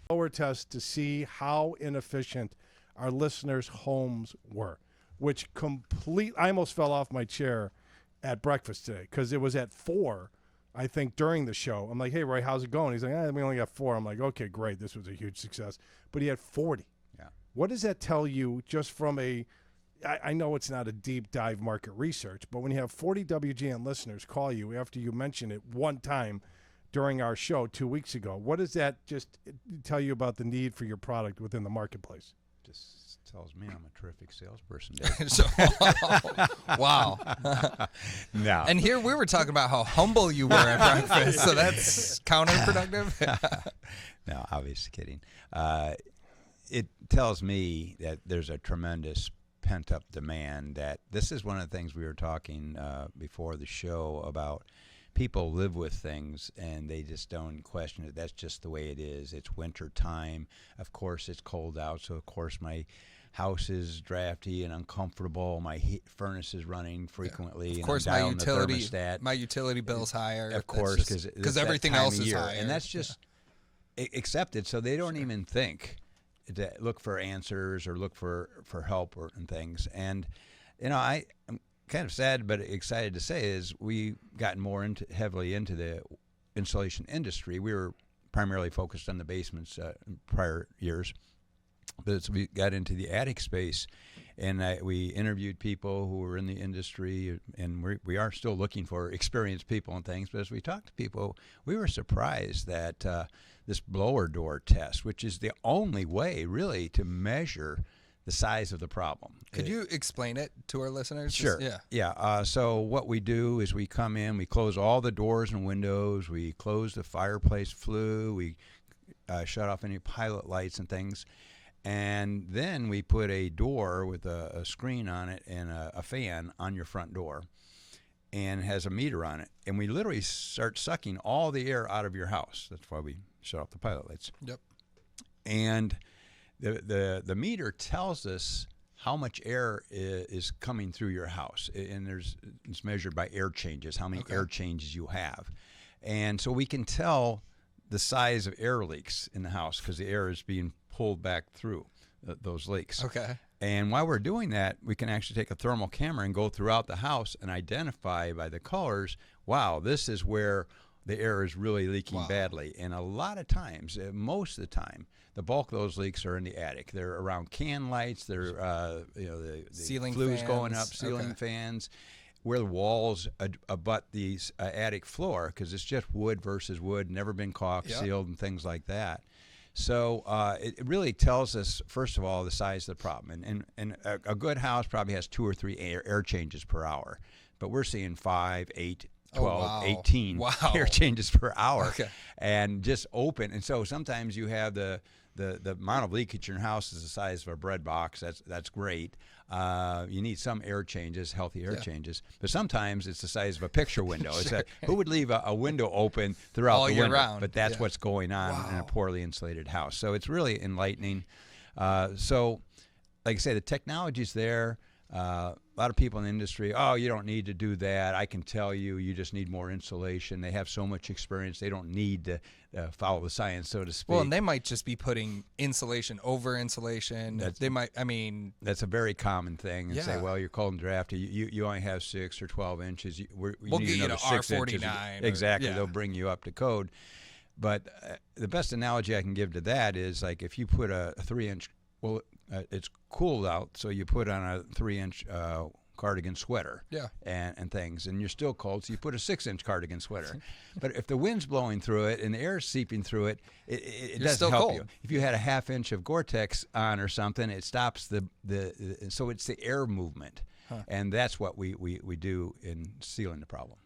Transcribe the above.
blower test to see how inefficient our listeners' homes were, which I almost fell off my chair at breakfast today because it was at 4, I think, during the show. I'm like, hey, Roy, how's it going? He's like, we only got 4. I'm like, okay, great. This was a huge success. But he had 40. Yeah. What does that tell you just from I know it's not a deep dive market research, but when you have 40 WGN listeners call you after you mention it one time during our show 2 weeks ago, what does that just tell you about the need for your product within the marketplace? Just tells me I'm a terrific salesperson. Wow. No. And here we were talking about how humble you were at breakfast, so that's counterproductive. No, obviously kidding. It tells me that there's a tremendous pent-up demand. That this is one of the things we were talking before the show about. People live with things and they just don't question it. That's just the way it is. It's winter time. Of course, it's cold out, so of course my house is drafty and uncomfortable. My furnace is running frequently. Of course, and my utility bill's higher. Of course, because everything else is higher, and that's just accepted. So they don't even think to look for answers or look for help and things. And I'm kind of sad but excited to say is we gotten more heavily into the insulation industry. We were primarily focused on the basements in prior years, but as we got into the attic space, and we interviewed people who were in the industry, and we are still looking for experienced people and things. But as we talked to people, we were surprised that this blower door test, which is the only way really to measure the size of the problem. Could you explain it to our listeners? Sure. Yeah. So what we do is we come in, we close all the doors and windows, we close the fireplace flue, we shut off any pilot lights and things, and then we put a door with a screen on it and a fan on your front door, and it has a meter on it, and we literally start sucking all the air out of your house. That's why we shut off the pilot lights. Yep. And the meter tells us how much air is coming through your house, and it's measured by air changes, how many air changes you have. And so we can tell the size of air leaks in the house because the air is being pulled back through those leaks. Okay. And while we're doing that, we can actually take a thermal camera and go throughout the house and identify by the colors, wow, this is where the air is really leaking badly. And a lot of times, most of the time, the bulk of those leaks are in the attic. They're around can lights. They're the ceiling flues fans. going up, ceiling fans, where the walls abut the attic floor because it's just wood versus wood, never been caulk sealed and things like that. So it really tells us, first of all, the size of the problem. And a good house probably has 2 or 3 air changes per hour, but we're seeing 5, 8, 12, 18 air changes per hour, and just open. And so sometimes you have the amount of leakage in your house is the size of a bread box. That's great. You need some air changes, healthy air changes. But sometimes it's the size of a picture window. It's who would leave a window open throughout all the year winter? round. But that's what's going on in a poorly insulated house. So it's really enlightening. So, like I say, the technology's there. A lot of people in the industry, you don't need to do that. I can tell you, you just need more insulation. They have so much experience, they don't need to follow the science, so to speak. Well, and they might just be putting insulation over insulation. That's a very common thing. And say, well, you're cold and drafty. You only have 6 or 12 inches. We'll need get another you to 6 R49. inches. Exactly. They'll bring you up to code. But the best analogy I can give to that is like if you put a 3-inch, it's cooled out, so you put on a 3-inch cardigan sweater and things, and you're still cold, so you put a 6-inch cardigan sweater. But if the wind's blowing through it and the air's seeping through it, it doesn't help you. If you had a 1/2 inch of Gore-Tex on or something, it stops so it's the air movement. And that's what we do in sealing the problem.